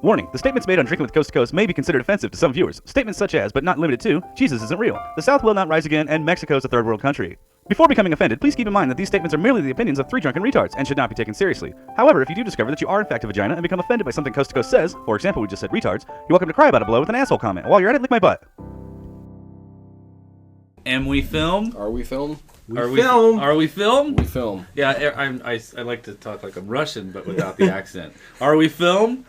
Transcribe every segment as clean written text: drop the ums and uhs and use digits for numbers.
Warning, the statements made on Drinking with Coast to Coast may be considered offensive to some viewers. Statements such as, but not limited to, Jesus isn't real, the South will not rise again, and Mexico is a third world country. Before becoming offended, please keep in mind that these statements are merely the opinions of three drunken retards and should not be taken seriously. However, if you do discover that you are in fact a vagina and become offended by something Coast to Coast says, for example, we just said retards, you're welcome to cry about it below with an asshole comment. While you're at it, lick my butt. And we film? Are we film? Are we film? We film. Yeah, I like to talk like I'm Russian, but without the accent. Are we film?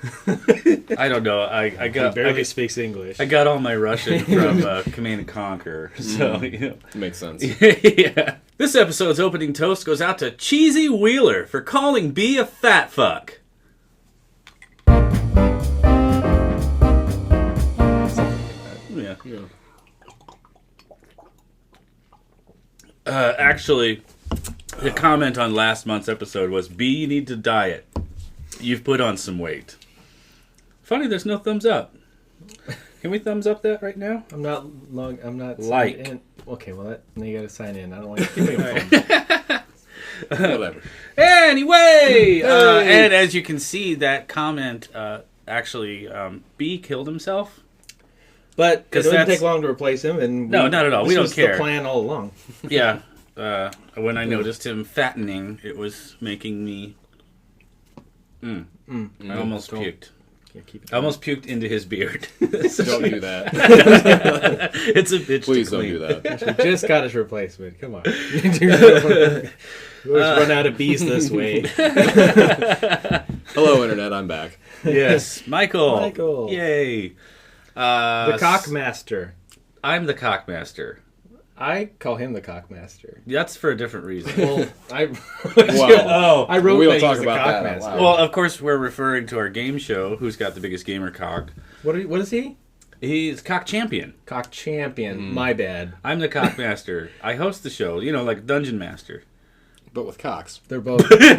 I don't know. I barely speaks English. I got all my Russian from Command and Conquer, so you know. Makes sense. Yeah. This episode's opening toast goes out to Cheesy Wheeler for calling B a fat fuck. Yeah. Actually, the comment on last month's episode was, B, you need to diet. You've put on some weight. Funny, there's no thumbs up. Can we thumbs up that right now? I'm not like. in. Okay, well, then you gotta sign in. I don't want to give me a phone. Whatever. Anyway, and as you can see, that comment actually, B killed himself. But it doesn't that's- take long to replace him, and No, not at all. We don't This care. was the plan all along. Yeah. When I noticed him fattening, it was making me... I almost puked. Yeah, keep it I almost puked into his beard. Don't do that. It's a bitch Please to don't clean. do that. We just got his replacement. Come on. We always run out of bees this way. Hello, Internet. I'm back. Yes, Michael. Michael. Yay. The Cockmaster. I'm the Cockmaster. I call him the Cockmaster. That's for a different reason. Well, I Well, I wrote we don't that talk he's the about that out Cockmaster. loud. Well, of course, we're referring to our game show, Who's Got the Biggest Gamer Cog. What is he? He's Cock Champion. Cock Champion. My bad. I'm the Cockmaster. I host the show, you know, like Dungeon Master. But with cocks. They're both but with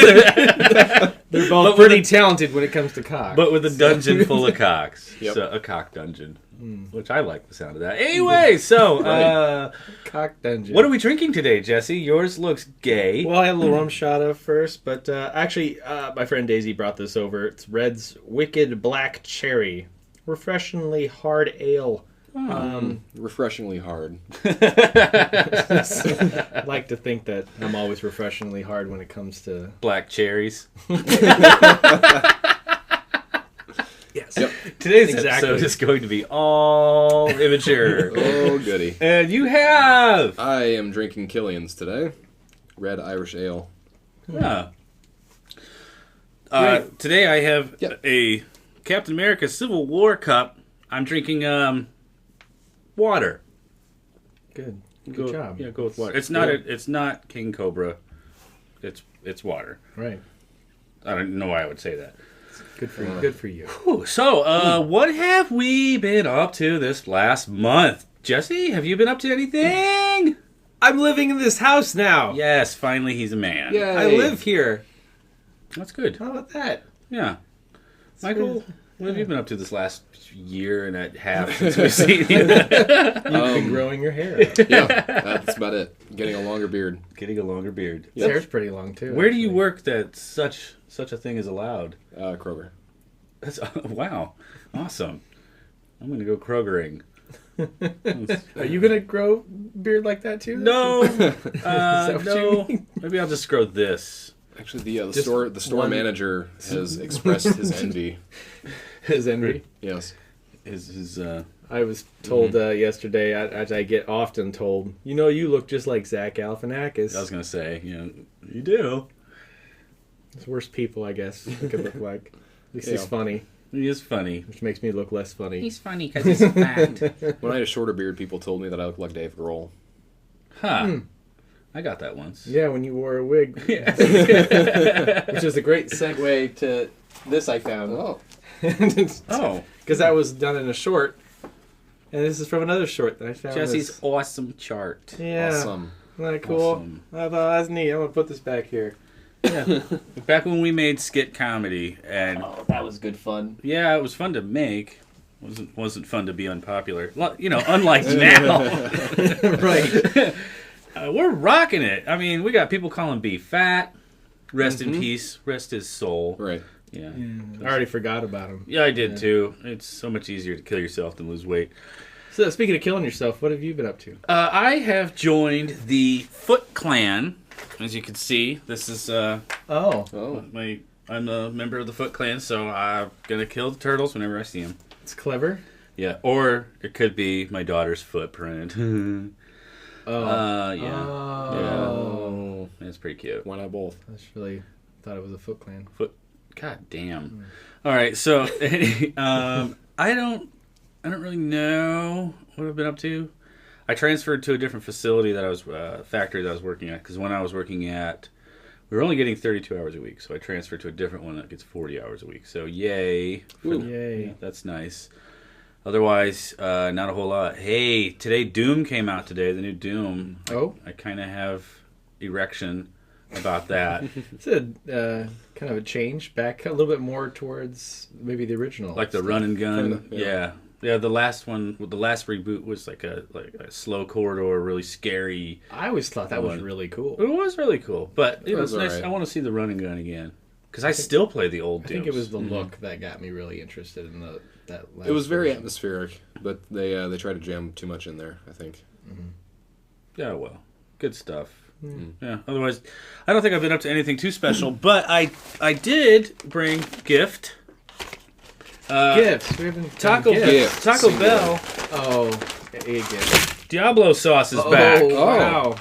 the, they're both pretty talented when it comes to cock. but with a dungeon full of cocks. Yep. So a cock dungeon. Which I like the sound of that. Anyway, so Cock Dungeon. what are we drinking today, Jesse? Yours looks gay. Well, I had a little rum shot of first, but actually, my friend Daisy brought this over. It's Red's Wicked Black Cherry. Refreshingly hard ale. Refreshingly hard. I like to think that I'm always refreshingly hard when it comes to... Black cherries. Yes. Yep. Today's Exactly. episode is going to be all immature. Oh, goody. And you have... I am drinking Killian's today. Red Irish Ale. Yeah. Today I have a Captain America Civil War cup. I'm drinking water. Good Go- job. Yeah, go with water. It's not it's not King Cobra. It's water. Right. I don't know why I would say that. Good for you. Good for you. Whew. So, what have we been up to this last month? Jesse, have you been up to anything? I'm living in this house now. Yes, finally he's a man. Yay. I live here. That's good. How about that? Yeah. Michael, what have you been up to this last year and a half since we've seen you? You've been growing your hair out. Yeah, that's about it. Getting a longer beard. Getting a longer beard. His hair's pretty long, too. Where do you work that such a thing is allowed? Kroger. That's wow, awesome. I'm gonna go Krogering. Are you going to grow beard like that, too? No, what you no. mean? Maybe I'll just grow this. Actually, the Just store one- manager has expressed his envy. His envy. Yes. His I was told yesterday, as I get often told, you look just like Zach Galifianakis. I was gonna say, you do. It's worst people, I guess, it could look like. At least he's Yeah. funny, He is funny. which makes me look less funny. He's funny because he's fat. When I had a shorter beard, people told me that I looked like Dave Grohl. Huh. I got that once. Yeah, when you wore a wig. Which is a great segue to this I found. Oh. Oh, Because that was done in a short. And this is from another short that I found. Jesse's this- awesome chart. Yeah. Awesome. Isn't that cool? Awesome. I thought that's neat. I'm going to put this back here. Yeah. Back when we made skit comedy, and Oh, that was good fun. yeah, it was fun to make. Wasn't fun to be unpopular. Unlike now. Right. We're rocking it. I mean, we got people calling B fat. Rest in peace. Rest his soul. Right. Yeah. I already forgot about him. Yeah, I did too. It's so much easier to kill yourself than lose weight. So, speaking of killing yourself, what have you been up to? I have joined the Foot Clan. As you can see, this is Oh. I'm a member of the Foot Clan, so I'm gonna kill the turtles whenever I see them. It's clever. Yeah, or it could be my daughter's footprint. Oh. Yeah. Oh. That's pretty cute. Why not both? I just really thought it was a Foot Clan. God damn. All right, so I don't really know what I've been up to. I transferred to a different facility that I was factory that I was working at, because when I was working at, we were only getting 32 hours a week, so I transferred to a different one that gets 40 hours a week. So yay. Yay. Yeah, that's nice. Otherwise, not a whole lot. Hey, today Doom came out today, the new Doom. Oh? I kind of have erection about that. It's a kind of a change back a little bit more towards maybe the original. Like the run and gun. Kinda, Yeah. Yeah, the last one, the last reboot was like a slow corridor, really scary. I always thought that was one. really cool. It was really cool, but it was was nice. alright. I want to see the run and gun again. Because I still play the old I Dooms. think it was the look that got me really interested in that last It was very version. atmospheric, but they tried to jam too much in there, I think. Yeah, well, good stuff. Yeah. Otherwise, I don't think I've been up to anything too special, but I did bring gift. Gifts. We haven't done Taco gifts. Taco Singular. Bell Oh, a gift. Diablo sauce is back. Oh, wow.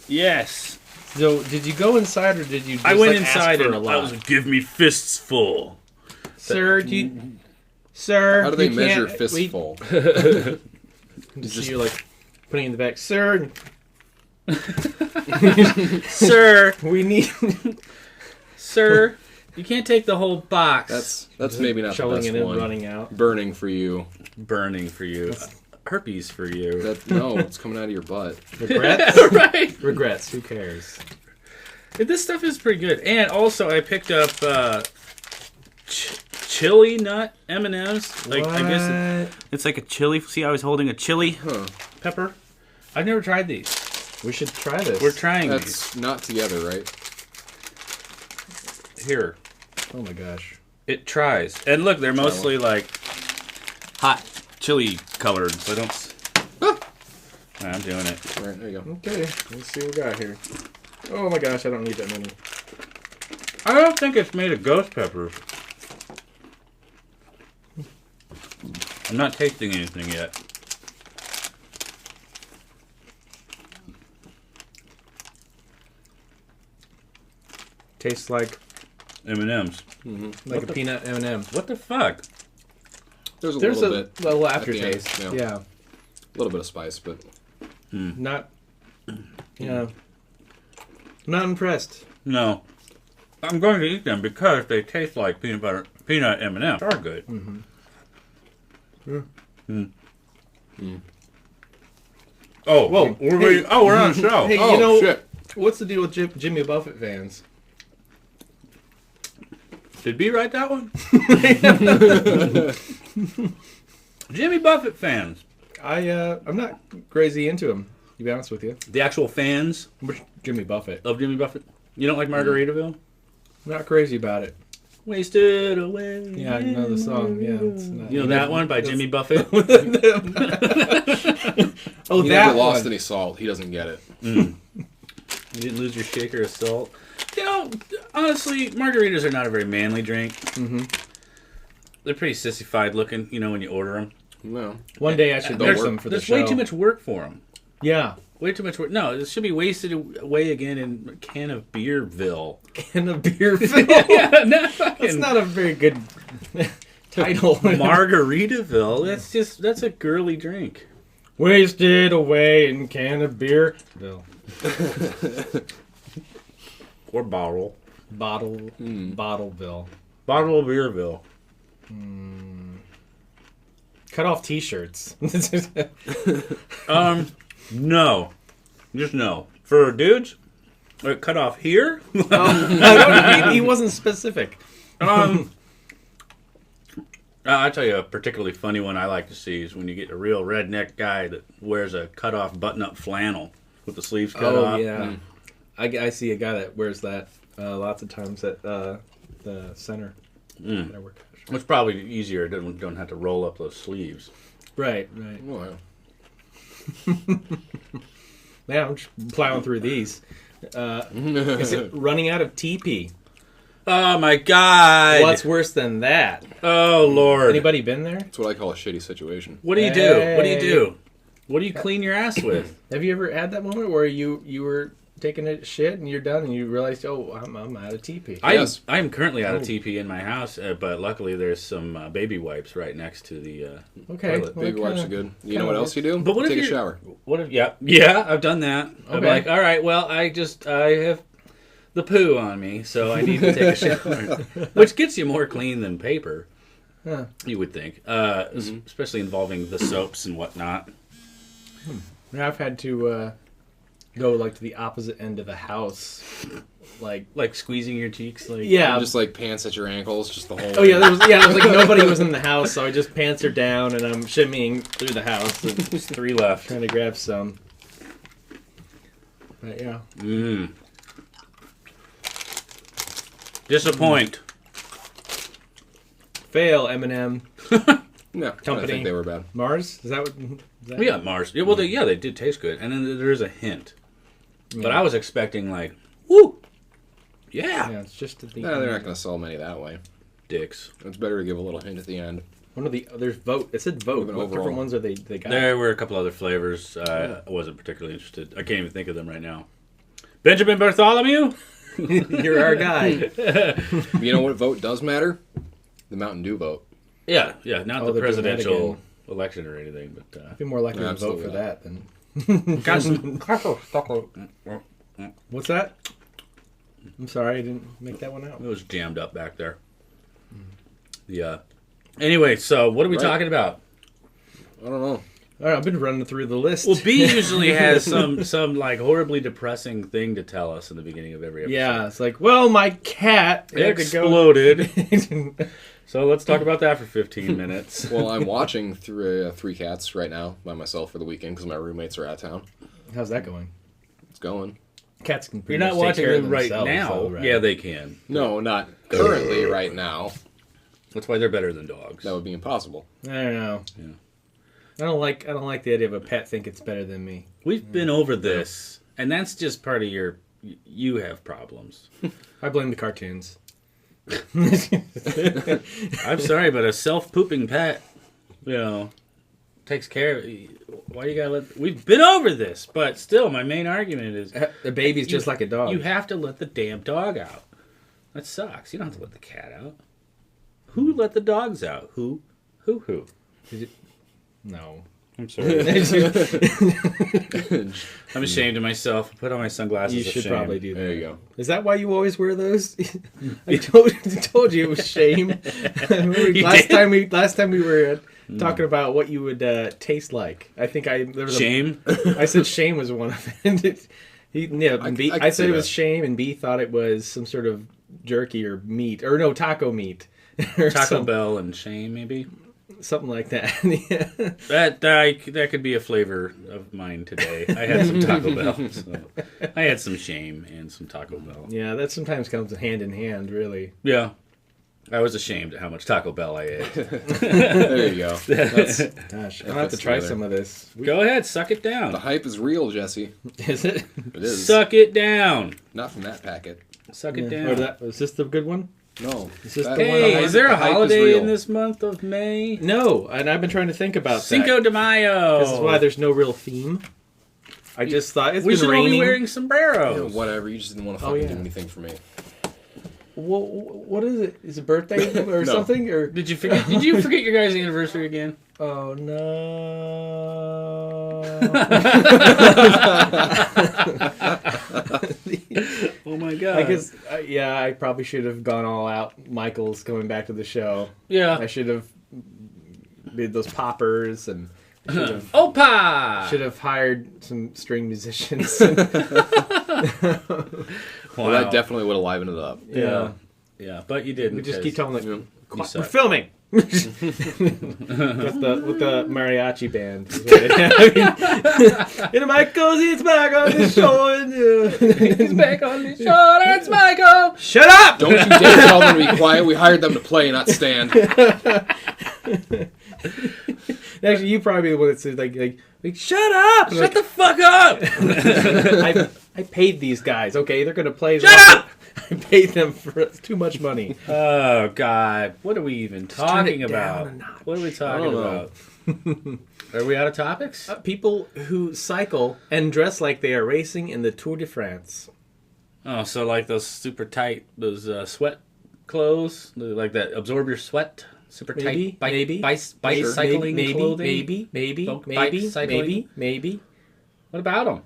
Yes. So, did you go inside or did you just I went like, inside ask for and a I lot? was like, give me fists full. Sir, do you... Sir, How do they you measure can't- fistful? Just you're like putting it in the back. Sir, Sir, we need... sir, you can't take the whole box. That's maybe not the Shoveling best it in, one. running out. Burning for you. Burning for you. Herpes for you. No, it's coming out of your butt. Regrets? Right. Regrets. Who cares? This stuff is pretty good. And also, I picked up chili nut M&Ms. Like I guess it's like a chili. See, I was holding a chili pepper. I've never tried these. We should try this. We're trying That's not together, right? these. Here. Oh my gosh. It tries. And look, they're mostly like hot chili colored. So don't... I'm doing it. All right, there you go. Okay, let's see what we got here. Oh my gosh, I don't need that many. I don't think it's made of ghost peppers. I'm not tasting anything yet. Tastes like M&M's. a peanut M&M. What the fuck? There's a There's little a bit. little at the end, aftertaste. yeah. Yeah. A little bit of spice, but Not. Yeah. Not impressed. No. I'm going to eat them because they taste like peanut M&Ms. Are good. Oh, Whoa. we're on a show. Hey, oh you know shit! what's the deal with Jimmy Buffett fans? Did B write that one? Jimmy Buffett fans. I'm not crazy into him. To be honest with you, The actual fans which Jimmy Buffett. of Jimmy Buffett. You don't like Margaritaville? Not crazy about it. Wasted away. Yeah, I know the song. Yeah, it's not, You know that one by Jimmy Buffett? Oh, He that never lost one. any salt. He doesn't get it. You didn't lose your shaker of salt. You know, honestly, margaritas are not a very manly drink. Mm-hmm. They're pretty sissified looking, you know, when you order them. No. One day I should Don't make work. some for the There's show. way too much work for them. Yeah, Way too much work. No, it should be wasted away again in a can of Beerville. can of beer fill. Yeah, not fucking That's not a very good title. Margaritaville. That's a girly drink. Wasted away in can of beer. Bill. Or bottle. Bottle. Bottle bill. Bottle of Beerville. Cut off T-shirts. No. Just no. For dudes, cut off here. He wasn't specific. I'll tell you a particularly funny one I like to see is when you get a real redneck guy that wears a cut-off button-up flannel with the sleeves cut off. Yeah. I see a guy that wears that lots of times at the center. Mm. That I work It's probably easier. Don't have to roll up those sleeves. Right. Wow. Yeah, I'm just plowing through these. Is it running out of TP? Oh my God! What's worse than that? Oh Lord! Anybody been there? That's what I call a shitty situation. What do you do? What do you do? What do you clean your ass with? Have you ever had that moment where you were taking a shit and you're done and you realized, oh, I'm out of TP? Yes. I'm currently out of TP in my house, but luckily there's some baby wipes right next to the Okay. toilet. Baby wipes are good. You know what else you do? But what if Take a you're- shower. What if? Yeah, I've done that. I'm Okay. like, all right, well, I have the poo on me, so I need to take a shower, which gets you more clean than paper. Huh. You would think, especially involving the soaps and whatnot. Now I've had to go like to the opposite end of the house, Like squeezing your cheeks, like yeah. Just like pants at your ankles, just the whole. Oh yeah, there was like nobody was in the house, so I just pants her down and I'm shimmying through the house and There's 3 left. trying to grab some. But yeah, Disappoint. fail Eminem. No, I Company. think they were bad. Mars, is that what? Is that Yeah, Mars. Yeah, well, they did taste good, and then there is a hint. But I was expecting like, woo, yeah, Yeah, it's just at the No, they're not going to sell many that way. dicks. It's better to give a little hint at the end. One of the there's vote. It said vote. Moving What overall. different ones are they got? There were a couple other flavors. I wasn't particularly interested. I can't even think of them right now. Benjamin Bartholomew. You're our guy. You know what vote does matter? The Mountain Dew vote. Yeah, not Oh, the they're doing that presidential again. election or anything, but I'd be more likely Yeah, to vote absolutely for that than. got some. What's that? I'm sorry, I didn't make that one out. It was jammed up back there. Yeah. Anyway, so what are we Right. talking about? I don't know. All right, I've been running through the list. Well, B usually has some like horribly depressing thing to tell us in the beginning of every episode. Yeah, it's like, well, my cat had to go- Exploded. So let's talk about that for 15 minutes. Well, I'm watching through Three Cats right now by myself for the weekend because my roommates are out of town. How's that going? It's going. Cats can pretty You're not much take watching care of them right themselves, now. though, right? Yeah, they can. No, not currently right now. That's why they're better than dogs. That would be impossible. I don't know. Yeah. I don't like the idea of a pet think it's better than me. We've been over this, and that's just part of your. You have problems. I blame the cartoons. I'm sorry, but a self-pooping pet, takes care of. Why you gotta let? We've been over this, but still, my main argument is The baby's just like a dog. you have to let the damn dog out. That sucks. You don't have to let the cat out. Who let the dogs out? Who? No. I'm sorry. I'm ashamed of myself. I put on my sunglasses. You of should shame. probably do that. There you go. Is that why you always wear those? I told you it was shame. last time we were talking about what you would taste like. I think there was Shame. I said shame was one of it. I said see it was that. shame, and B thought it was some sort of jerky or meat, or no, taco meat, or Taco Bell and shame, maybe. something like that. Yeah. That could be a flavor of mine today. I had some Taco Bell. So I had some shame and some Taco Bell. Yeah, that sometimes comes hand in hand, really. Yeah. I was ashamed at how much Taco Bell I ate. There you go. That's, Gosh, I'm gonna have to try together. some of this. Go ahead, suck it the down. hype is real, Jesse. Is it? It is. Suck it down. Not from that packet. Suck it Or down. is this the good one? No. Is this That- the one Hey, I- is there the a hype is holiday real. in this month of May? No, and I've been trying to think about Cinco that. de Mayo. This is why there's no real theme. I just thought it's we been should all be raining. wearing Yeah, sombreros. whatever. You just didn't want to Oh, fucking yeah. do anything for me. What is it? Is it birthday or No. something? Or Did you forget? Did you forget your guys' anniversary again? oh no! Oh my god! I guess I probably should have gone all out. Michael's coming back to the show. Yeah. I should have did those poppers and should have, Opa! should have hired some string musicians. Well, that definitely would have livened it up. Yeah. Yeah, but you didn't. We just 'cause keep telling Yeah. them, you we're suck. filming. with the mariachi band. In my cozy, it's back on the shore. He's back on the shore. It's Michael. Shut up! Don't you dare tell them to be quiet. We hired them to play, not stand. Actually, you probably be the one that says like shut up! Shut the fuck up. I paid these guys. Okay, they're gonna play. Shut up! I paid them for too much money. Oh God, what are we even talking turn it about? down a notch. What are we talking know. about? Are we out of topics? People who cycle and dress like they are racing in the Tour de France. Oh, so like those super tight, those sweat clothes, like that absorb your sweat, super tight, bicycling clothing. Maybe. What about them?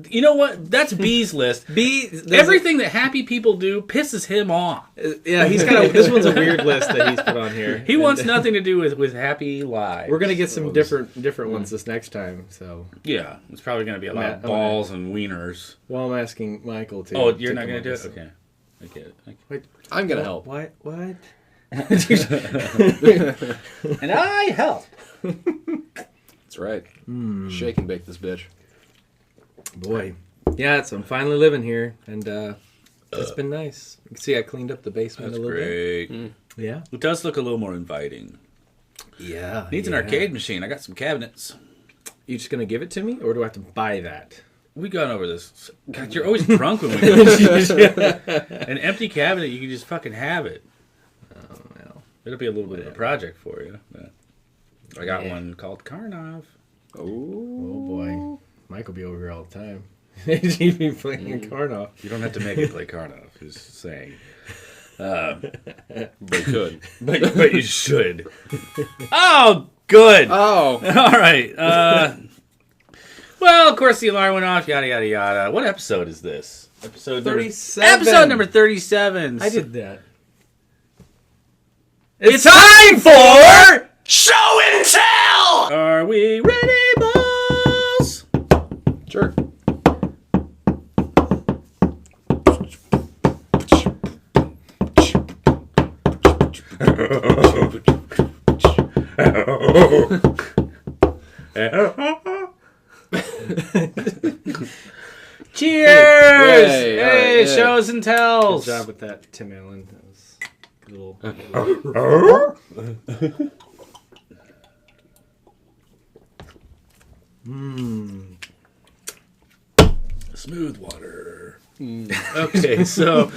You know what? That's B's list. Everything that happy people do pisses him off. Yeah, he's kind of. This one's a weird list that he's put on here. He wants nothing to do with happy lives. We're gonna get some different ones this next time. So yeah, it's probably gonna be a lot of balls and wieners. well, I'm asking Michael to. Oh, you're not gonna do it? Okay, I get it. Wait, I'm gonna help. What? And I help. That's right. Shake and bake this bitch. Boy, yeah, I'm finally living here, and it's been nice. You can see I cleaned up the basement That's a little great. bit. Yeah, It does look a little more inviting. yeah. Needs an arcade machine. I got some cabinets. You just gonna give it to me, or do I have to buy that? We gone over this. God, you're always drunk when we go. An empty cabinet, you can just fucking have it. Oh well. It'll be a little bit of a project for you. But I got one called Karnov. Oh boy, Mike will be over here all the time. He'd be playing Karnov. You don't have to make it play Karnov. Just saying. But could. But you should. Oh, good. Oh. All right. Well, of course, the alarm went off. Yada yada yada. What episode is this? Episode 37. Episode number 37. I did that. It's time for Show and tell! Are We Ready, Balls? Sure. Cheers! Yay, Hey, all right, yeah. shows and tells. Good job with that, Tim Allen. That was a little. Smooth water. Okay, so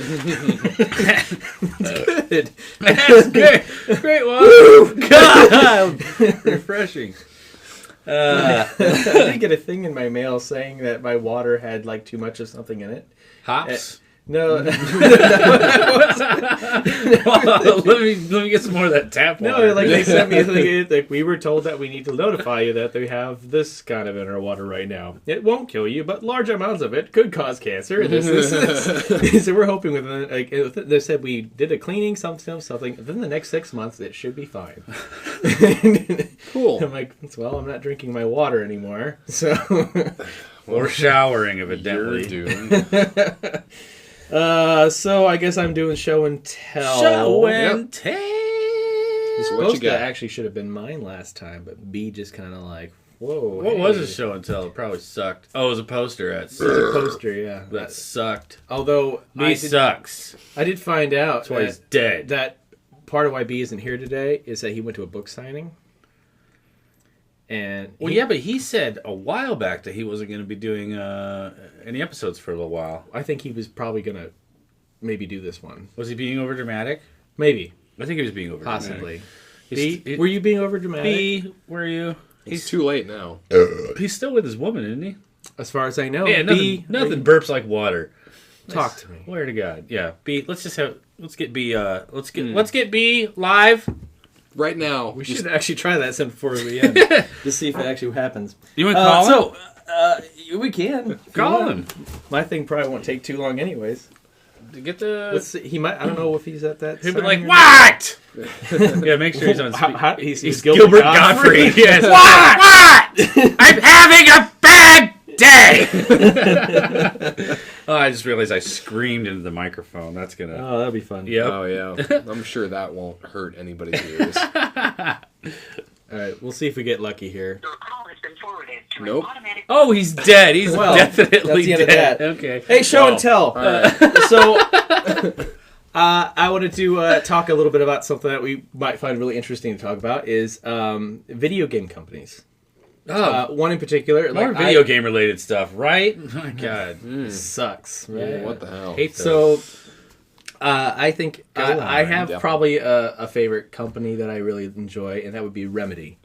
Good. that's great. Great water. God, refreshing. I did get a thing in my mail saying that my water had like too much of something in it. Hops. No, Let me get some more of that tap water. no, like they sent me like we were told that we need to notify you that we have this kind of in our water right now. It won't kill you, but large amounts of it could cause cancer. This. So we're hoping within like they said we did a cleaning, something. Within the next 6 months, it should be fine. Cool. I'm like, well, I'm not drinking my water anymore, so. Or showering, You're evidently. doomed. So I guess I'm doing show and tell. Show and tell. What you Supposed to got? actually should have been mine last time, but B just kind of like, whoa. What was a show and tell? It probably sucked. Oh, it was a poster. That It was a poster, yeah. That sucked. Although B sucks. I did find out That's why he's dead. that part of why B isn't here today is that he went to a book signing. And Well, yeah, but he said a while back that he wasn't going to be doing any episodes for a little while. I think he was probably gonna maybe do this one. Was he being over dramatic? Maybe, I think he was being over possibly. dramatic. B, were you being over dramatic? B, were you? It's too late now. He's still with his woman, isn't he? As far as I know, Yeah, B, nothing burps like water. talk to me. Swear to God. Yeah, B. Let's get B. Let's get B live. Right now. We should actually try that some before we end to see if it actually happens. You want to call him? So we can if you Call want. him. My thing probably won't take too long, anyways. Get the. Let's see. He might. I don't know if he's at that. He'll be signing like, or what? Yeah, make sure he's on speed. He's He's Gilbert Godfrey. Yes. What? I'm having a bad Dang! Oh, I just realized I screamed into the microphone. That's gonna. Oh, that'd be fun. Yep. Oh yeah, I'm sure that won't hurt anybody's ears. All right, we'll see if we get lucky here. Your call has been forwarded to Nope. an automatic. Oh, he's dead. He's Well, definitely that's the end of dead. that. Okay. Hey, show Well, and tell. All right. So, I wanted to talk a little bit about something that we might find really interesting to talk about is video game companies. Oh, One in particular, more like video game related stuff, right? Oh my God. sucks. Right? Yeah. What the hell? Hate those. So, I think I have Yeah. probably a favorite company that I really enjoy, and that would be Remedy.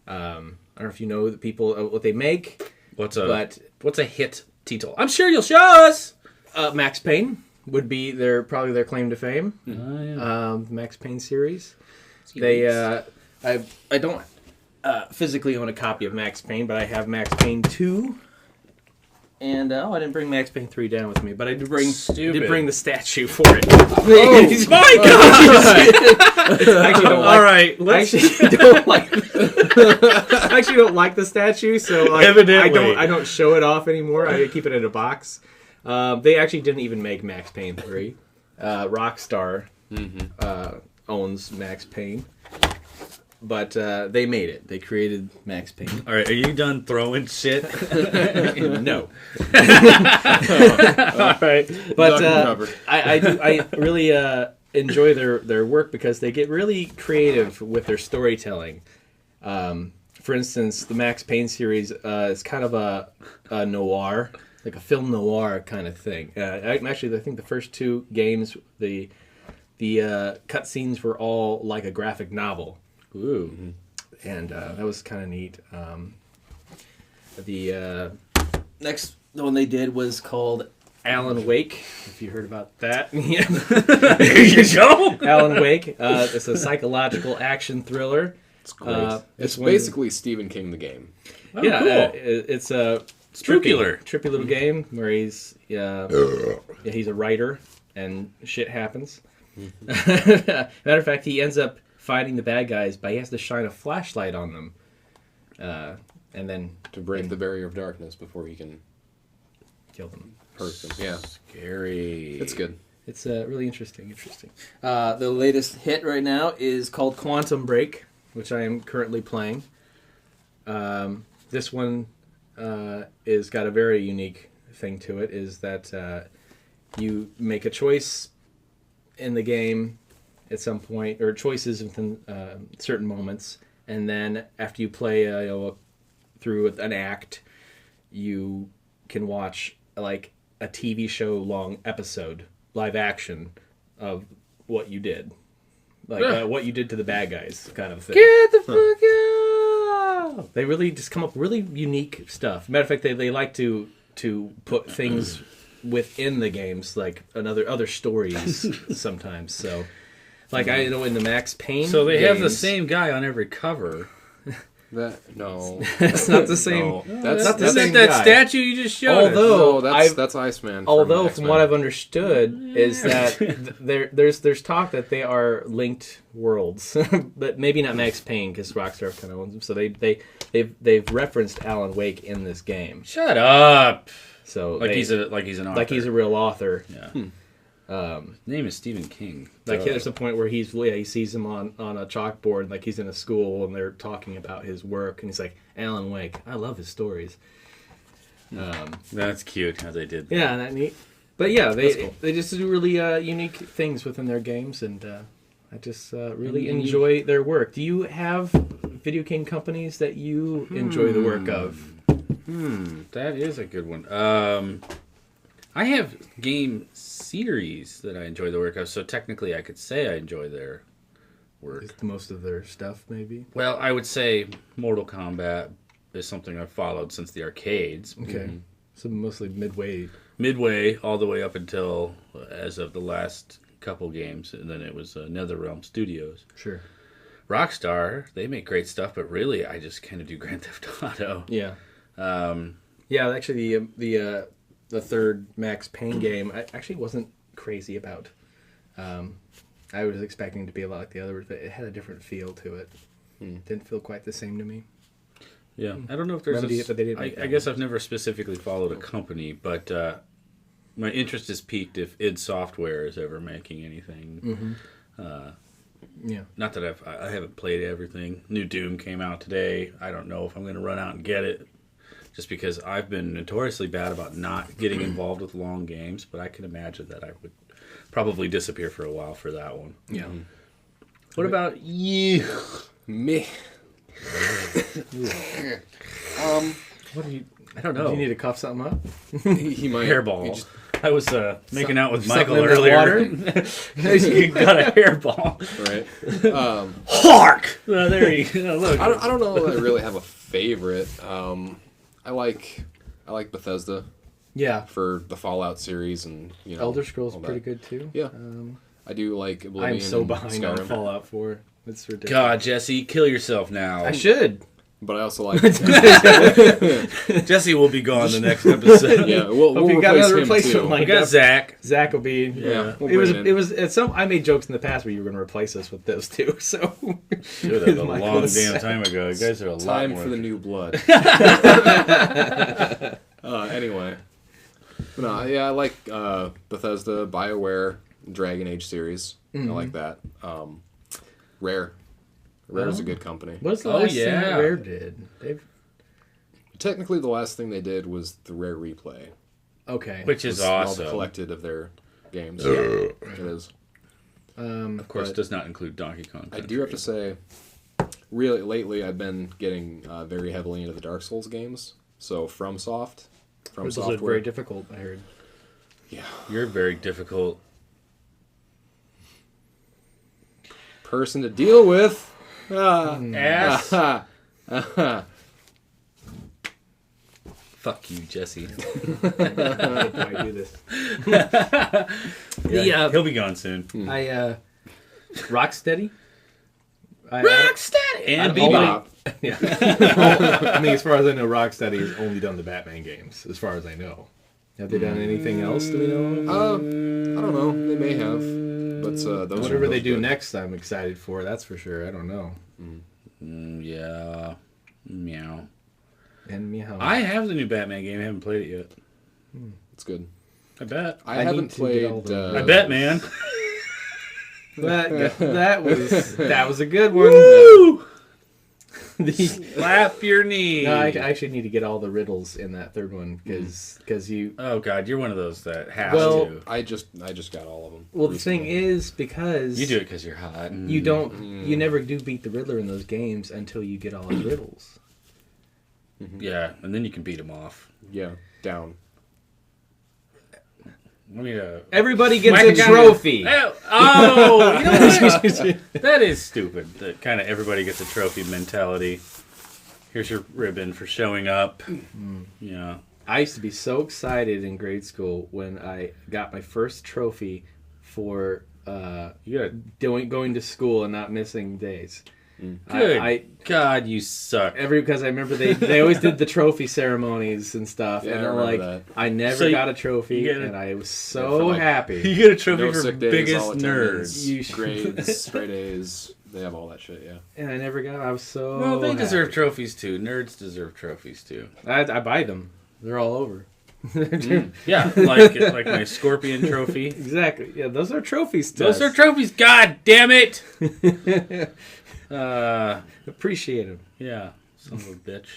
I don't know if you know the people what they make, What's but a hit title? I'm sure you'll show us. Max Payne would be probably their claim to fame. Oh, yeah. Max Payne series. They I don't physically own a copy of Max Payne, but I have Max Payne 2. And I didn't bring Max Payne 3 down with me, but I did bring the statue for it. Oh my God! I actually don't like, All right, I actually don't like. I actually don't like the statue, so like, Evidently. I don't show it off anymore. I keep it in a box. They actually didn't even make Max Payne 3. Rockstar owns Max Payne, but they made it. They created Max Payne. All right, are you done throwing shit? No, All right. but Done covered. I really enjoy their work because they get really creative with their storytelling. For instance, the Max Payne series is kind of a noir, like a film noir kind of thing. Actually, I think the first two games, the cutscenes were all like a graphic novel. Ooh. And that was kind of neat. The next one they did was called Alan Wake. If you heard about that, yeah. There you go. Alan Wake. It's a psychological action thriller. It's great. It's one- basically Stephen King the game. Oh, Yeah, cool. it's a Spookular. trippy little game where he's he's a writer and shit happens. Matter of fact, he ends up fighting the bad guys, but he has to shine a flashlight on them, and then To break the barrier of darkness before he can kill them. hurt them. Yeah, Scary. it's good. It's really interesting. The latest hit right now is called Quantum Break, which I am currently playing. This one is got a very unique thing to it, is that you make a choice in the game at some point, or choices within certain moments, and then after you play through an act, you can watch like a TV show long episode, live action, of what you did. Like what you did to the bad guys, kind of thing. Get the fuck out! They really just come up with really unique stuff. Matter of fact, they like to put things within the games, like other stories sometimes. So, like I know in the Max Payne, So they have the games- same guy on every cover. No, It's not the same. no, that's not the that's, same Isn't that guy. statue you just showed us? Although no, I've- that's Iceman. Although, X-Men. from what I've understood, is that there's talk that they are linked worlds, but maybe not Max Payne because Rockstar kind of owns them. So they've referenced Alan Wake in this game. Shut up. So Like they- he's an author. like he's a real author. Yeah. His name is Stephen King. Like Duh. there's a point where he sees him on a chalkboard, like he's in a school and they're talking about his work, and he's like, Alan Wake, I love his stories. That's cute how they did that. Yeah, that neat. But yeah, they cool. they just do really unique things within their games, and I just really enjoy their work. Do you have video game companies that you enjoy the work of? That is a good one. I have game series that I enjoy the work of, so technically I could say I enjoy their work. Most of their stuff, maybe. Well, I would say Mortal Kombat is something I've followed since the arcades. Okay, so mostly Midway all the way up until as of the last couple games, and then it was NetherRealm Studios. Sure. Rockstar, they make great stuff, but really I just kind of do Grand Theft Auto. Yeah. Yeah, actually, the third Max Payne game I actually wasn't crazy about. I was expecting it to be a lot like the others, but it had a different feel to it. Didn't feel quite the same to me. Yeah, I don't know if there's Remedy it, but they didn't I make that guess I've never specifically followed a company, but my interest is piqued if id Software is ever making anything. Yeah. Not that I haven't played everything. New Doom came out today. I don't know if I'm going to run out and get it, just because I've been notoriously bad about not getting involved with long games. But I can imagine that I would probably disappear for a while for that one. Yeah. What about you? Me. What do you? I don't Do know. you need to cough something up? He might. Hairball. he just- I was making out with something Michael in that earlier. water? You got a hairball. right. Hark! There you go. Look. I don't know that I really have a favorite. I like Bethesda Yeah. for the Fallout series and Elder Scrolls all pretty that. good too. Yeah. I do like Oblivion. I'm so and behind on Skyrim, Fallout 4. It's ridiculous. God, Jesse, kill yourself now. I should. but I also like. Jesse will be gone the next episode. Yeah, we'll Hope you replace got another him replacement too. We lined got up. Zach. Zach will be. Yeah, we'll It was. bring him It in. was. At some. I made jokes in the past where you were going to replace us with those two. So. Dude, that was a Michael long was- damn time ago. You guys are a lot Time more. for the new blood. Anyway. No, yeah, I like Bethesda, BioWare, Dragon Age series. I like that. Rare. Rare's a good company. What's the Oh, last yeah. thing Rare did? They've. Technically, the last thing they did was the Rare Replay. Okay. Which is It's all awesome. the collected of their games. It is. Of course, but- does not include Donkey Kong I Country. do have to say, really, lately I've been getting very heavily into the Dark Souls games. So FromSoft, From Those are Software. very difficult. I heard. Yeah. You're very difficult. Person to deal with. Ass. Ah. Fuck you, Jesse. Why do this? Yeah, he'll be gone soon. I Rocksteady. Rocksteady and I- Bebop. Yeah. I mean, as far as I know, Rocksteady has only done the Batman games. As far as I know, have they done anything else? Do we know? I don't know. They may have. But those Whatever are they do good. next, I'm excited for. That's for sure. I don't know. Yeah. Meow. And meow. I have the new Batman game. I haven't played it yet. It's good. I bet. I need haven't to get all played. the- I bet, man. that was a good one. Woo! The- Slap your knee. no, I actually need to get all the riddles in that third one because you. Oh God, you're one of those that has Well- to. I just got all of them. Well, the thing is because You do it because you're hot. you don't. You never do beat the Riddler in those games until you get all his riddles. Yeah, and then you can beat him off. Yeah, down. Let me. Everybody gets Whack a a guy. trophy. Oh, you know what? That is stupid. That kind of everybody gets a trophy mentality. Here's your ribbon for showing up. Yeah. I used to be so excited in grade school when I got my first trophy for going to school and not missing days. Good God, you suck. Because I remember they always did the trophy ceremonies and stuff, Yeah, and I they're remember like, that. I never So you- got a trophy, you get and I was for so like- happy. You get a trophy No for sick days, biggest all attendance, nerds. You should- grades, straight A's. They have all that shit. Yeah. And I never got. I was so. Well, they deserve happy. trophies too. Nerds deserve trophies too. I buy them. They're all over. Yeah, like my Scorpion trophy. Exactly. Yeah, those are trophies. To Those us. are trophies. God damn it! Appreciate them. Yeah, son of a bitch.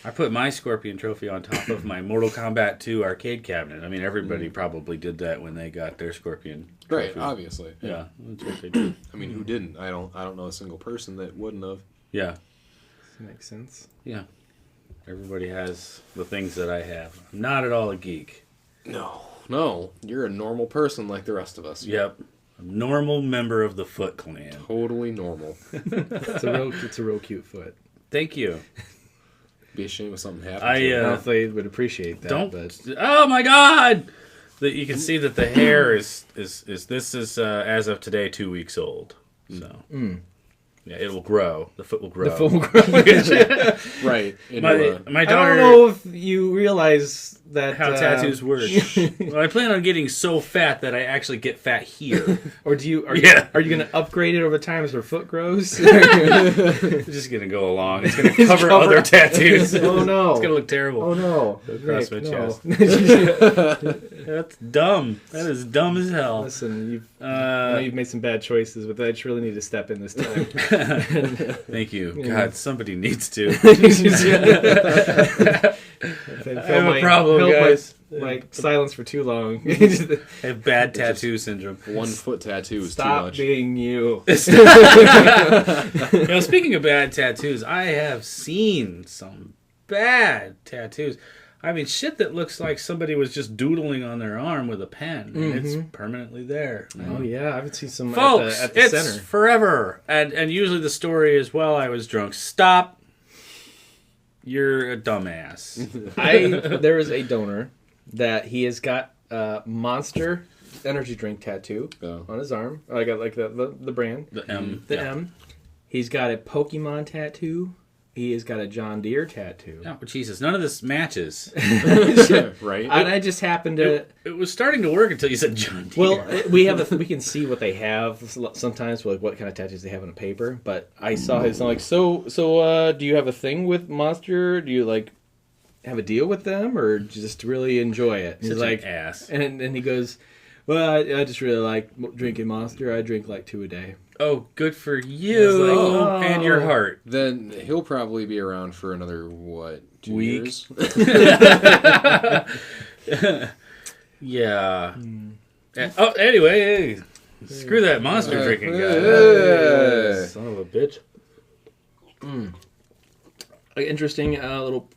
I put my Scorpion trophy on top of my Mortal Kombat 2 arcade cabinet. I mean, everybody probably did that when they got their Scorpion trophy. Right. Obviously. Yeah, that's what they did. I mean, who didn't? I don't know a single person that wouldn't have. Yeah, Makes sense. yeah. Everybody has the things that I have. I'm not at all a geek. No, you're a normal person like the rest of us. Yep. A normal member of the Foot Clan. Totally normal. It's a real cute foot. Thank you. Be ashamed if something happened. I, to I you. don't know if they would appreciate that. Don't. But Oh my God! That you can see that the hair is as of today 2 weeks old. So Yeah, it will grow. The foot will grow. The foot will grow. Right. My I daughter. don't know if you realize that how tattoos work. Well, I plan on getting so fat that I actually get fat here. Or do you? Are Yeah. you going to upgrade it over time as her foot grows? It's just gonna go along. It's gonna cover other tattoos. Oh no! It's gonna look terrible. Oh no! Across my Nick, chest. no. That's dumb. That is dumb as hell. Listen, I know you've made some bad choices, but I just really need to step in this time. Thank you. God, somebody needs to. I have a problem, guys. My silence for too long. I have bad tattoo syndrome. 1 foot tattoo is too Stop much. being you. Now, speaking of bad tattoos, I have seen some bad tattoos. I mean, shit that looks like somebody was just doodling on their arm with a pen, and it's permanently there. Oh yeah, I haven't seen some Folks, at the it's center. forever. And usually the story is, well, I was drunk. Stop. You're a dumbass. There is a donor that he has got a Monster energy drink tattoo on his arm. I got like the brand. The M. The M. He's got a Pokemon tattoo. He has got a John Deere tattoo. Oh, Jesus, none of this matches. Right? And I just happened to. It was starting to work until you said John Deere. Well, we can see what they have sometimes, like what kind of tattoos they have on a paper. But I saw his. I'm like, so, do you have a thing with Monster? Do you like have a deal with them, or just really enjoy it? Such He's like, an ass. and he goes, well, I just really like drinking Monster. I drink like 2 a day. Oh, good for you Like, oh. and your heart. Then he'll probably be around for another, 2 Week. years? Yeah. Oh, anyway, hey, screw that monster drinking guy. Hey. Son of a bitch. Interesting little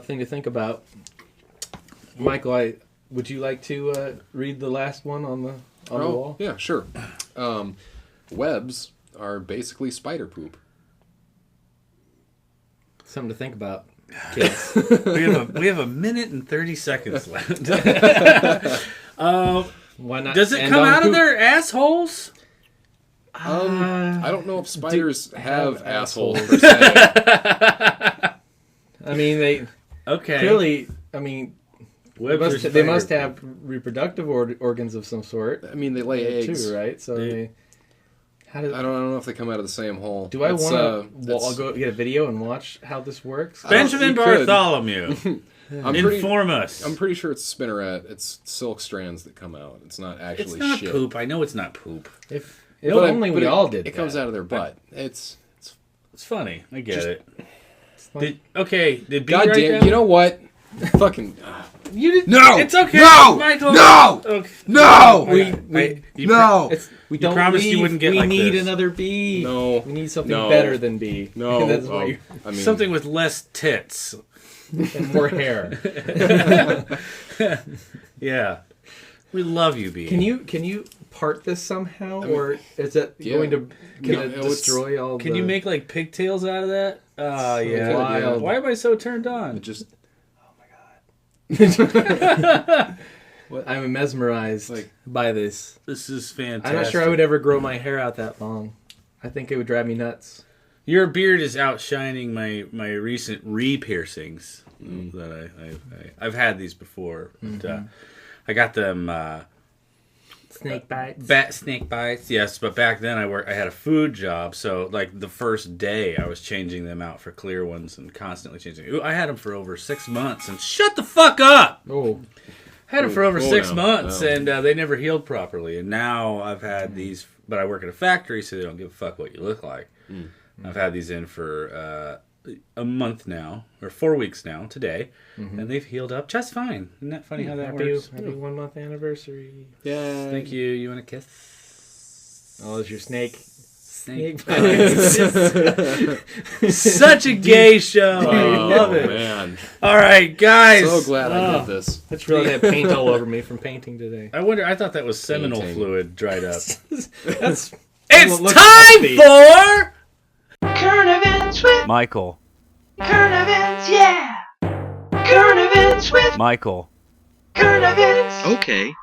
thing to think about. Michael, would you like to read the last one on the wall? Yeah, sure. Webs are basically spider poop. Something to think about, kids. We have a minute and 30 seconds left. Why not? Does it end come on out of poop? their assholes? I don't know if spiders have assholes assholes. per se. I mean, they Okay. clearly. I mean, Webs are they must spider have reproductive organs of some sort I mean, they lay eggs. too, right? So how does? I don't know if they come out of the same hole. Do I It's, want to? I'll it's- go get a video and watch how this works. Benjamin You could. Bartholomew, inform us. I'm pretty sure it's spinneret. It's silk strands that come out. It's not actually It's not shit. poop. I know it's not poop. If But only we it, all did. It comes that. out of their butt. It's It's funny. I get Just- it. like- Did B God write damn. that? You know what? Fucking You did, No! It's okay. No! Michael. No! Okay. no. You No. We You don't promised you leave. wouldn't get We like need this. another B. No. We need something No. better than B. No. And that's Oh, what you I mean, Something with less tits. and more hair. Yeah. We love you, B. Can you part this somehow, or is it yeah. going to No, it it's- destroy all? Can you make like pigtails out of that? Oh, yeah. wild. Why am I so turned on? it just Well, I'm mesmerized Like- by this. This is fantastic. I'm not sure I would ever grow my hair out that long. I think it would drive me nuts. Your beard is outshining my recent re-piercings that I've had these before. But, I got them Snake bites. bat snake bites. Yes, but back then I had a food job, so like the first day I was changing them out for clear ones and constantly changing. I had them for over 6 months, and shut the fuck up. Oh, I had them for over Cool 6 now. months, Wow. and they never healed properly. And now I've had these, but I work at a factory, so they don't give a fuck what you look like. I've had these in for a month now, or 4 weeks now, today, and they've healed up just fine. Isn't that funny how that works? Happy 1 month anniversary. yeah. Thank you. You want a kiss? Oh, is your snake? Snake bites. Such a gay show. Oh, Love it. man. All right, guys. So glad I did this. That's really had paint all over me from painting today. I wonder. I thought that was seminal Painting. fluid dried up. That's It's Look time upbeat. for Current events with Michael. current events, yeah. Current events with Michael. current events. Okay.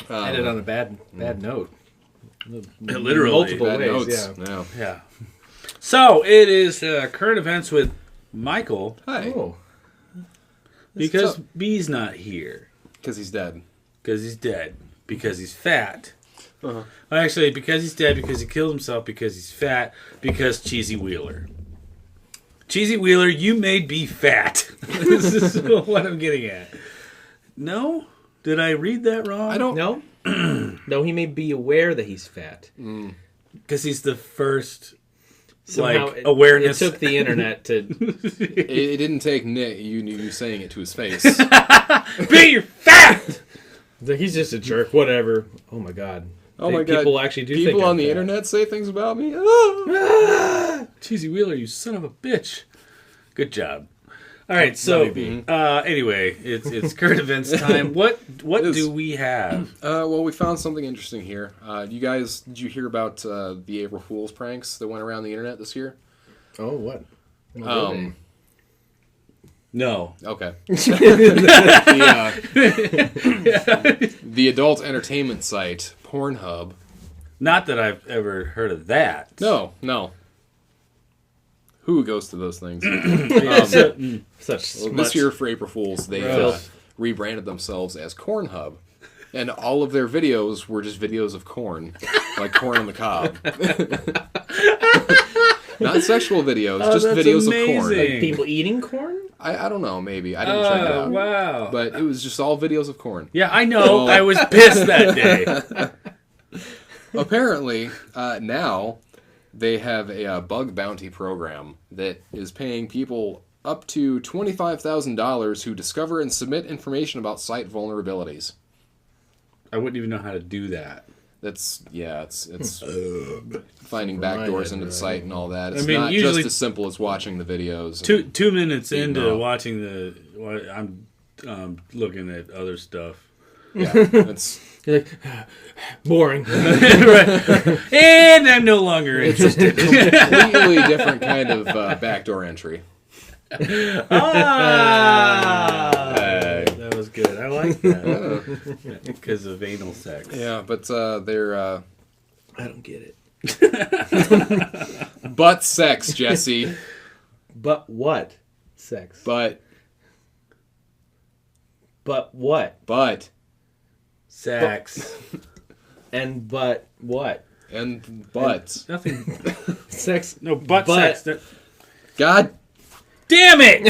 Ended on a bad note. Literally. Multiple Bad ways, notes. yeah. Yeah. Yeah. So it is current events with Michael Hi. Oh. because tough. B's not here Because he's dead. because he's dead because he's fat. Uh-huh. Well, actually, because he's dead because he killed himself because he's fat because Cheesy Wheeler. Cheesy Wheeler, you made B fat. This is what I'm getting at. No? Did I read that wrong? I don't. No? No, he may be aware that he's fat. Because he's the first Somehow awareness. It took the internet to... It didn't take Nick. You saying it to his face. B, you're fat! He's just a jerk. Whatever. Oh, my God. Oh my god! People actually do think People I'm on the fat. internet say things about me. Ah! Cheesy Wheeler, you son of a bitch. Good job. All right, so anyway, it's current events time. What is. do we have? Well, we found something interesting here. Did you hear about the April Fool's pranks that went around the internet this year? Oh, what? No. Okay. The adult entertainment site Pornhub. Not that I've ever heard of that. No. Who goes to those things? Such This year for April Fools, they Filth. rebranded themselves as Cornhub. And all of their videos were just videos of corn. Like corn on the cob. Not sexual videos, just that's videos amazing. of corn. Like people eating corn? I don't know, maybe. I didn't check it out. Wow. But it was just all videos of corn. Yeah, I know. I was pissed that day. Apparently, now they have a bug bounty program that is paying people up to $25,000 who discover and submit information about site vulnerabilities. I wouldn't even know how to do that. It's finding backdoors into the site and all that. It's I mean, not usually- just as simple as watching the videos. 2 minutes into No. watching I'm looking at other stuff. Yeah, it's You're like, boring. And I'm no longer interested. completely different kind of backdoor entry. That was good. I like that. Because of anal sex. Yeah, but they're I don't get it. butt sex, Jesse. But what? Sex. But what? Sex. And but what? and butts. Nothing. Sex. No, butt But- sex. God Damn it!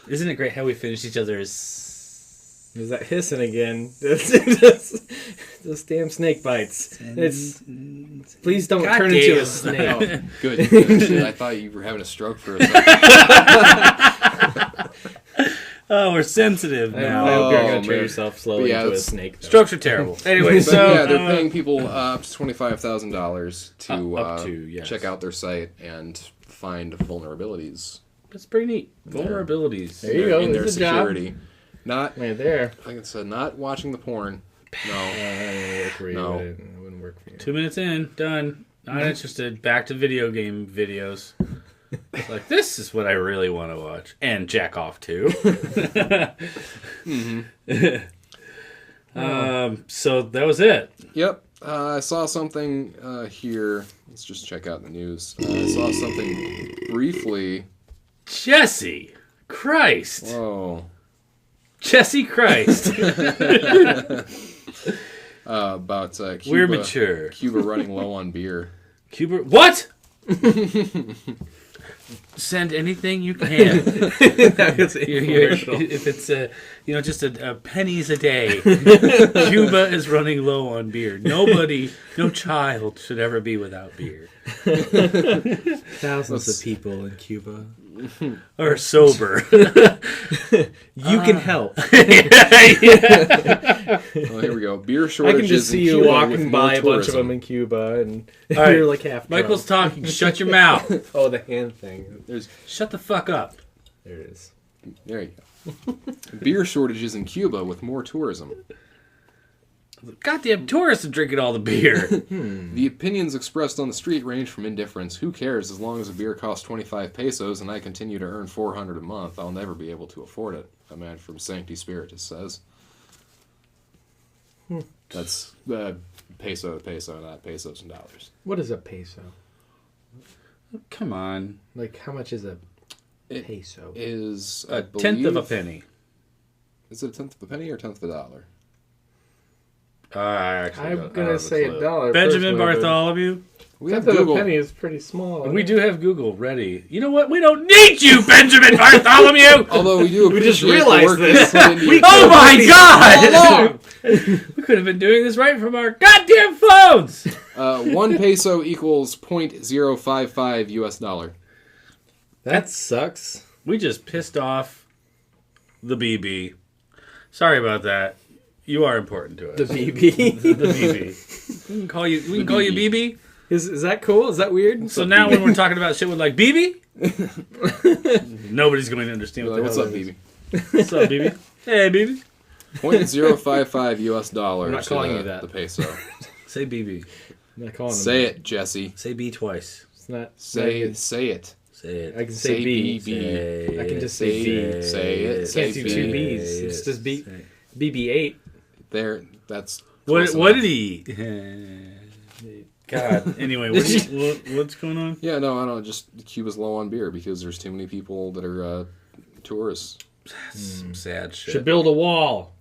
Isn't it great how we finish each other's... Is that hissing again? Those damn snake bites. It's. Please don't God turn damn. into a snake. Oh, good. Shit, I thought you were having a stroke for a second. Oh, we're sensitive I now. hope you're Oh, going to turn man. yourself slowly Yeah, into a it's- snake. Though. Strokes are terrible. Anyway, But so... yeah, they're paying people up to $25,000 to, Up to, yes. check out their site and find vulnerabilities That's pretty neat. Vulnerabilities. There you go. in their There's a job. security. Not, Right there. like I said, not watching the porn. No. That wouldn't work for you. No. It wouldn't work for you. 2 minutes in, done. Not interested. Back to video game videos. It's like, this is what I really want to watch. And jack off too. So that was it. Yep. I saw something here. Let's just check out the news. I saw something briefly. Jesse Christ. Whoa. Jesse Christ. About Cuba. We're mature. Cuba running low on beer. Cuba. What? Send anything you can. If it's just a pennies a day, Cuba is running low on beer. Nobody, no child should ever be without beer. Thousands of people in Cuba. Or sober. You can help. Oh, here we go. Beer I shortages can just see in you Cuba walking with by more a bunch of tourism. them in Cuba, and All right. you're like half drunk. Michael's talking. Shut your mouth. Oh, the hand thing. Shut the fuck up. There it is. There you go. Beer shortages in Cuba with more tourism. Goddamn tourists are drinking all the beer. The opinions expressed on the street range from indifference. Who cares? As long as a beer costs 25 pesos and I continue to earn 400 a month, I'll never be able to afford it. A man from Sancti Spiritus says. That's peso to peso, not pesos and dollars. What is a peso? Come on. Like, how much is a It peso? is A tenth of a penny. Is it a tenth of a penny or a tenth of a dollar? I'm going to say a dollar. Benjamin personally, but Bartholomew. We have tenth of a Google. penny is pretty small. We do have Google ready. You know what? We don't need you, Benjamin Bartholomew! Although we do We just appreciate realized the work this. that you put into Oh your- my god! along. We could have been doing this right from our goddamn phones! 1 peso equals 0.055 US dollar. That sucks. We just pissed off the BB. Sorry about that. You are important to us. The BB. The BB. We can call you BB. Is that cool? Is that weird? So now when we're talking about shit with like BB, nobody's going to understand what the What's hell up, that is. BB? What's up, BB? Hey, BB. 0.055 US dollar. I'm not to calling the, you that. The peso. Say BB. I'm not calling Say them. it, Jesse. Say B twice. It's not. Say not it. Say it. I can say B. BB. I can just say B. Say it. Can't Say do B. two B's. It's just B. BB-8. There. That's. What close did enough. he eat? God. Anyway, what's going on? Yeah, no, I don't. Just Cuba's low on beer because there's too many people that are tourists. That's some sad shit. Should build a wall.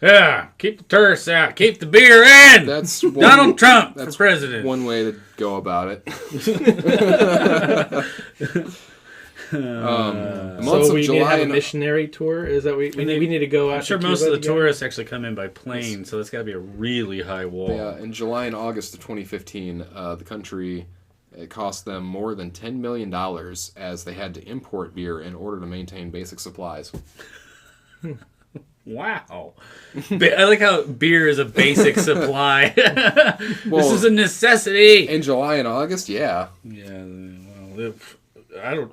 Yeah, keep the tourists out. Keep the beer in. That's Donald Trump that's for president. one way to go about it. Months So of we need to July have a and missionary tour? Is that we need to go out I'm sure to most Cuba of the together? tourists actually come in by plane, so it's got to be a really high wall. yeah, in July and August of 2015, the country it cost them more than $10 million as they had to import beer in order to maintain basic supplies. Wow. I like how beer is a basic supply. This is a necessity. In July and August, yeah. Yeah, well, I don't.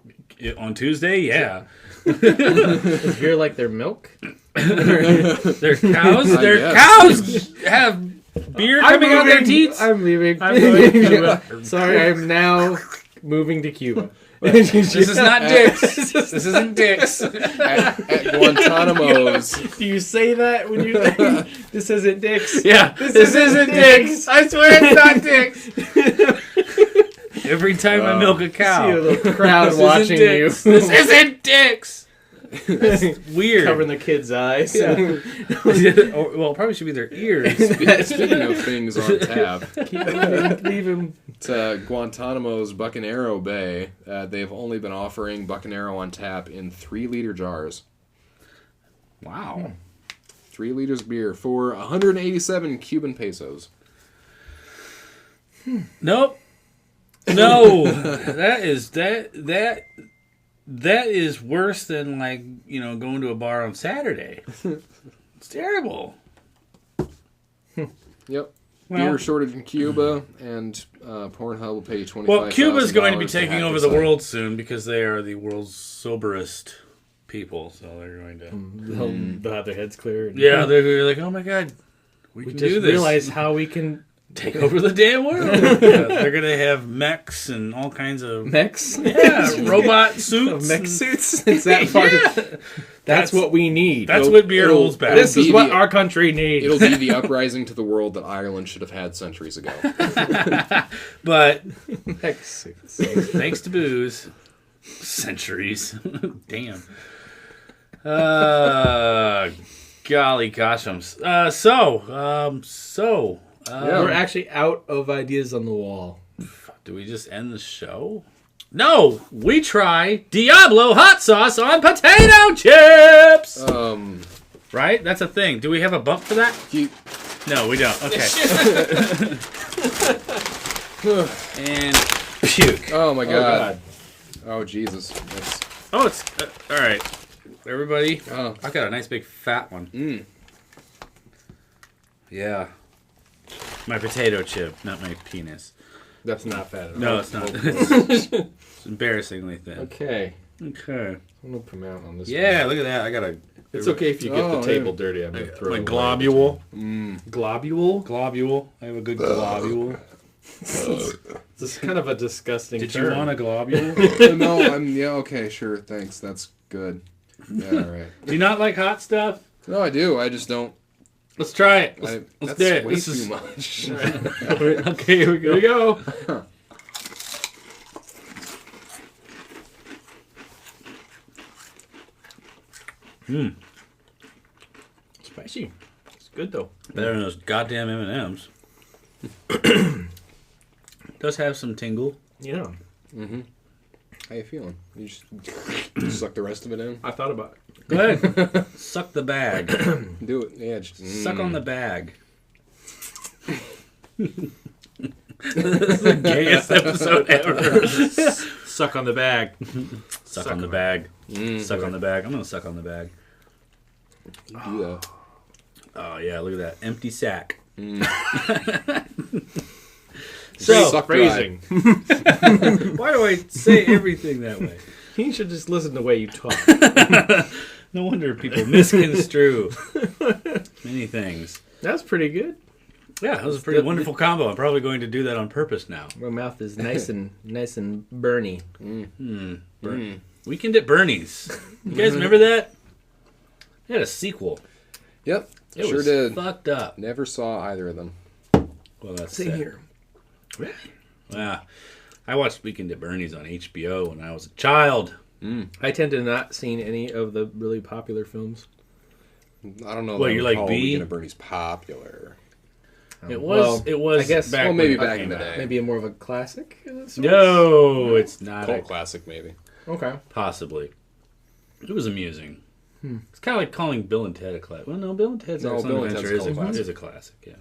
On Tuesday, yeah. Is beer like their milk? Their cows. I Their guess. cows have beer coming out their teats. I'm leaving. I'm going to Cuba. Sorry, I'm now moving to Cuba. This is not dicks. This isn't dicks. At Guantanamo's. Do you say that when you this isn't dicks? Yeah, this isn't dicks. I swear it's not dicks. Every time I milk a See a cow, little crowd this watching isn't you. dicks. This isn't dicks. That's weird. Covering the kids' eyes. Yeah. Well, it probably should be their ears. Speaking of things on tap, Leave him. to Guantanamo's Bucanero Bay, they've only been offering Bucanero on tap in 3-liter jars. Wow. 3 liters of beer for 187 Cuban pesos. Nope. No. That is worse than going to a bar on Saturday. It's terrible. Yep. Well- Beer shortage in Cuba, and Pornhub will pay $25,000. Well, Cuba's going to be to taking hack over the the site. world soon because they are the world's soberest people. So they're going to. They'll have their heads clear. Yeah, they're like, oh my god, we can Just do this. realize how we can Take over the damn world. Yeah, they're going to have mechs and all kinds of. mechs. Yeah, robot suits. Mech and- suits. It's that part. Yeah. That's what we need. That's what beer holds back. This is be what the- our country needs. It'll be the uprising to the world that Ireland should have had centuries ago. But Mech suits. thanks to booze, centuries. Damn. Golly goshums. We're actually out of ideas on the wall. Do we just end the show? No, we try Diablo hot sauce on potato chips. Right? That's a thing. Do we have a bump for that? No, we don't. Okay. And puke. Oh my Oh, god. Oh Jesus. That's, Oh, it's all right. Everybody, oh. I got a nice big fat one. Mm. Yeah. My potato chip, not my penis. That's not fat at all. No, it's not. It's embarrassingly thin. Okay. Okay. I'm gonna come out on this. Yeah, one. look at that. I got a. It's okay if you get Oh, the table yeah. dirty. I'm gonna throw My it away. globule. Globule. Globule. I have a good globule. This is kind of a disgusting. Did term. you want a globule? No, okay, sure, thanks. That's good. Yeah, all right. Do you not like hot stuff? No, I do. I just don't. Let's try it. That's Let's do it. way This too is much. okay. Here we go. Here we go. Spicy. It's good though. Better than those goddamn M&Ms. Does have some tingle. Yeah. How you feeling? You just suck the rest of it in? I thought about it. Go ahead. Suck the bag. Do it. Yeah, just Suck on the bag. This is the gayest episode ever. Suck on the bag. Suck on the bag. Suck on the bag. I'm gonna suck on the bag. do that. Oh yeah, look at that empty sack. So Suck phrasing. Why do I say everything that way? You should just listen to the way you talk. No wonder people misconstrue many things. That's pretty good. Yeah, that was a pretty wonderful combo. I'm probably going to do that on purpose now. My mouth is nice and burny. Weekend at Bernie's. You guys remember that? They had a sequel. Yep, It sure was did. fucked up. Never saw either of them. Well, that's Same sad. here. Yeah, I watched Weekend at Bernie's on HBO when I was a child. I tend to not seen any of the really popular films. I don't know. What, that you I like recall B? Weekend at Bernie's popular. It was. Well, it was. I guess- back well, maybe when it back in came the out. day. Maybe a more of a classic? Of sorts? No, it's not. Cult classic, maybe. Okay. Possibly. It was amusing. It's kind of like calling Bill and Ted a classic. Well, no, Bill and Ted's No, Excellent Bill and Adventure Ted's a cult is a classic. Yeah.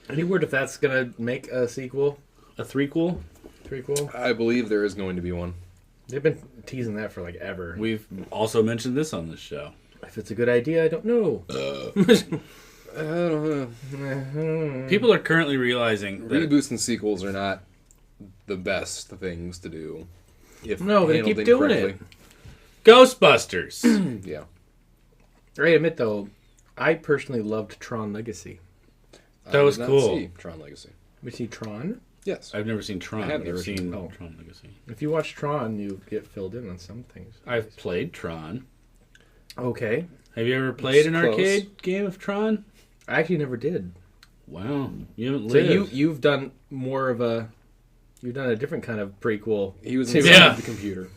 Any word if that's gonna make a sequel? A threequel. Prequel? I believe there is going to be one. They've been teasing that for like ever. We've also mentioned this on this show. If it's a good idea, I don't know. I don't know. People are currently realizing that Reboots and sequels are not the best things to do. If No, they handled keep doing incorrectly. Ghostbusters. Yeah. I admit though, I personally loved Tron Legacy. That I was did not cool. see Tron Legacy. We see Tron. Yes. I've never seen Tron. I have I've never seen seen- Tron Legacy. If you watch Tron, you get filled in on some things. I've played Tron. Okay. Have you ever played an It's close. arcade game of Tron? I actually never did. Wow, you haven't So lived. you've done more of a, you've done a different kind of prequel. He was Yeah. inside the computer.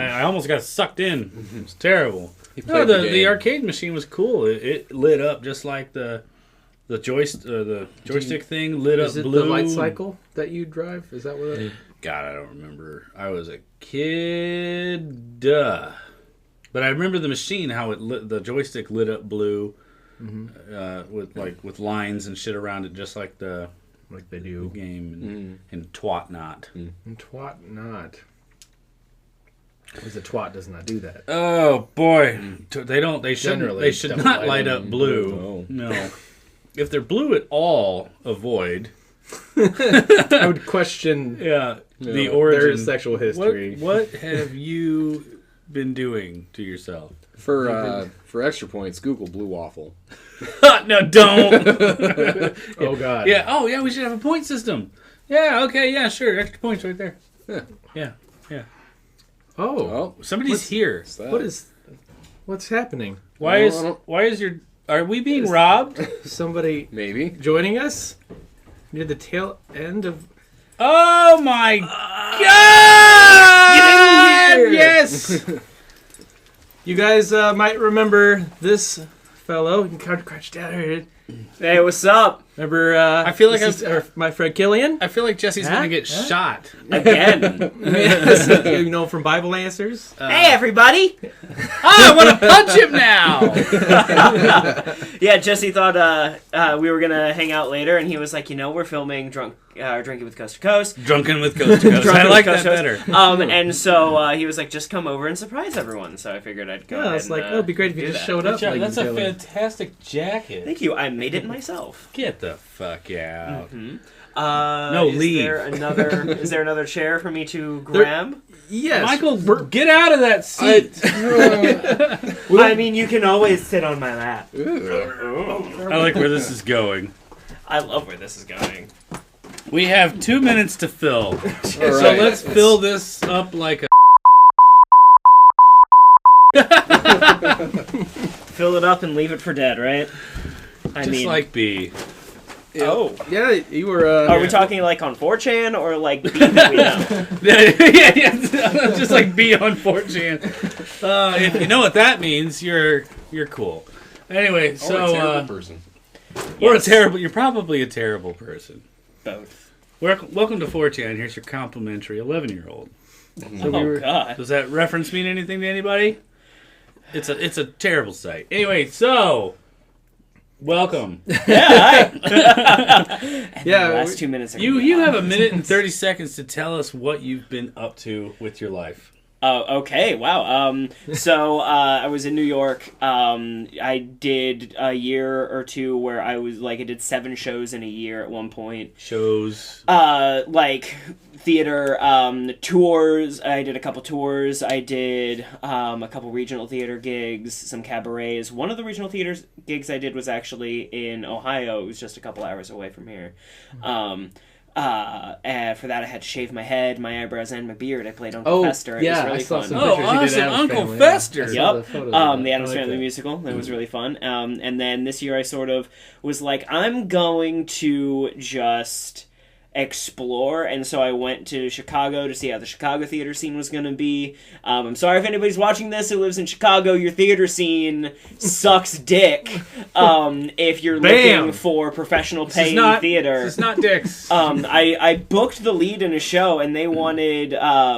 I almost got sucked in. It's terrible. He No, played the game. arcade machine was cool. It lit up just like the joystick thing lit Is up it blue. the light cycle that you drive? Is that what? It, God, I don't remember. I was a kid, but I remember the machine how it lit, the joystick lit up blue, with lines and shit around it, just like the like they do. game and twat not. And twat not. Because the twat does not do that. Oh boy, they don't. They shouldn't. Generally, They should don't not light light up up blue. blue. No. If they're blue at all, avoid. I would question Yeah, the Yeah. origin. their sexual history. What have you been doing to yourself? For extra points, Google blue waffle. No, don't. Oh God. Yeah. Oh, yeah. We should have a point system. Yeah. Okay. Yeah. Sure. Extra points right there. Yeah. Yeah. Yeah. Oh. Oh, Somebody's here. what's that? What is? What's happening? Why No, is? I don't- Why is your? Are we being robbed? Somebody Maybe. joining us near the tail end of. Oh my God! Get in here! Yes. You guys might remember this fellow. You can crouch down here. Hey, what's up? Remember? I feel like this is my friend Killian. I feel like Jesse's Huh? gonna get shot. Again. Yes, you know from Bible Answers. Hey, everybody. I want to punch him now. Yeah, Jesse thought we were going to hang out later, and he was like, we're filming Drinking with Cose to Cose. Drunken with Cose2Cose. Drunken I with like that Cose2Cose. better. And so he was like, just come over and surprise everyone. So I figured I'd go Yeah, ahead it's like, and, it'd be great if you do just that. showed up. That's a Killian. fantastic jacket. Thank you. I made it myself. Get the fuck out. No, leave. Is there another chair for me to grab? Yes. Michael, get out of that seat. I mean, you can always sit on my lap. I like where this is going. I love where this is going. We have 2 minutes to fill. So right. let's fill this up like a... Fill it up and leave it for dead, right? Just like B. Oh. Yeah, you were. Are we talking like on 4chan or like B that we know? yeah, just like B on 4chan. If you know what that means, you're cool. Anyway, Or so a terrible person. or a Yes. terrible. You're probably a terrible person. Both. Welcome to 4chan. Here's your complimentary 11-year-old. Oh God. Does that reference mean anything to anybody? It's a terrible site. Anyway, so welcome. Yeah. Yeah, The last 2 minutes. Are gonna be You hot. have a minute and 30 seconds to tell us what you've been up to with your life. Oh, okay. Wow. So I was in New York. I did a year or two where I did 7 shows in a year at one point. Shows. Like theater tours. I did a couple tours. I did a couple regional theater gigs, some cabarets. One of the regional theater gigs I did was actually in Ohio. It was just a couple hours away from here. And for that, I had to shave my head, my eyebrows, and my beard. I played Uncle Fester. It was really fun. Oh, awesome. Uncle Fester. Yep. The Addams I like Family that. musical. That was really fun. And then this year I sort of was like, I'm going to just explore, and so I went to Chicago to see how the Chicago theater scene was going to be. I'm sorry if anybody's watching this who lives in Chicago. Your theater scene sucks dick. If you're looking for professional paying theater, It's not dicks. I booked the lead in a show, and they wanted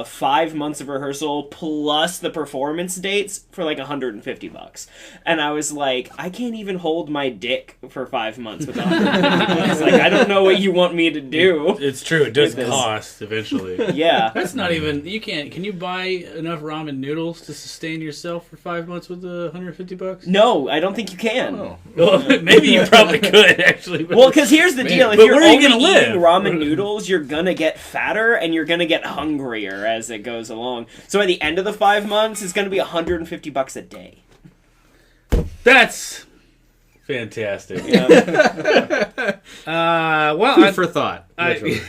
5 months of rehearsal plus the performance dates for like $150. And I was like, I can't even hold my dick for 5 months with $150. Like, I don't know what you want me to do. It's true. It does With this. cost eventually. Yeah. That's not even. You can't. Can you buy enough ramen noodles to sustain yourself for 5 months with $150? No, I don't think you can. Oh. Well, maybe you probably could actually. But Well, because here's the deal: if But you're where are you only gonna live? eating ramen noodles, you're gonna get fatter and you're gonna get hungrier as it goes along. So at the end of the 5 months, it's gonna be $150 a day. that's fantastic. Yeah. Well, Food for thought. literally.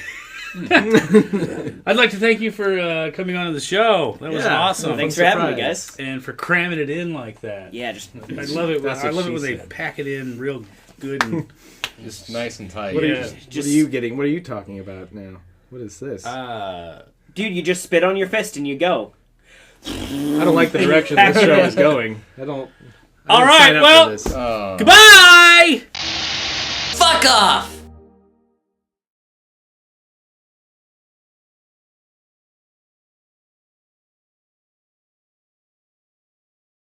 I'd like to thank you for coming on to the show. That was Yeah. awesome. Thanks for having me, surprise. guys. And for cramming it in like that. Yeah, just I love it. That's I what love it she when they said. pack it in real good. And, Just nice and tight. What are, Yeah. you, what Just- are you getting? What are you talking about now? What is this? dude, you just spit on your fist and you go. I don't like the direction this show is going. I don't. All didn't right, sign up well- for this. Goodbye! Fuck off!